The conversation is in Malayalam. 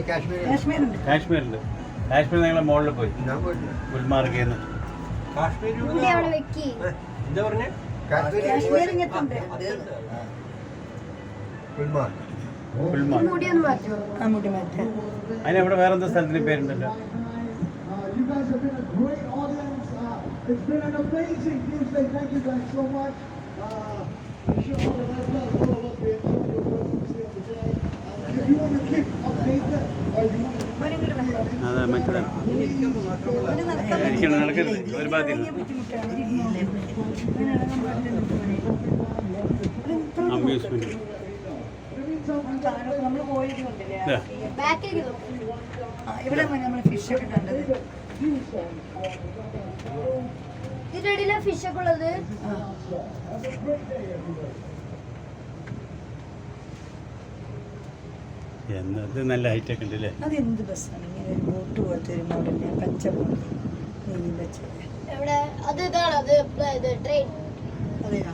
കാശ്മീരുണ്ട്. കാശ്മീർ ഞങ്ങളെ മുകളിൽ പോയി ഗുൽമാർഗിൽ നിന്ന്. അതിനവിടെ വേറെന്താ സ്ഥലത്തിന് പേരുണ്ടല്ലോ. അതെ മറ്റേ നടക്കരുത് ഒരു ഭാഗത്ത് അമ്യൂസ്മെന്റ്. ഇവിടെ നമ്മൾ ഫിഷൊക്കെ കണ്ടത്. ഇതിനിടയിലെ ഫിഷൊക്കെ ഉള്ളത്. എന്നത് നല്ല ഹൈറ്റൊക്കെ ഉണ്ട് അല്ലേ. അത് എന്ത് ബസ്സാണ് ഇങ്ങനെ ഒരു ബോട്ട് പോലത്തെ ഒരു മോഡലിന് പച്ച ബോട്ട് നീല എവിടെ അത് ഇതാണ് അത് ട്രെയിൻ. അതെയോ?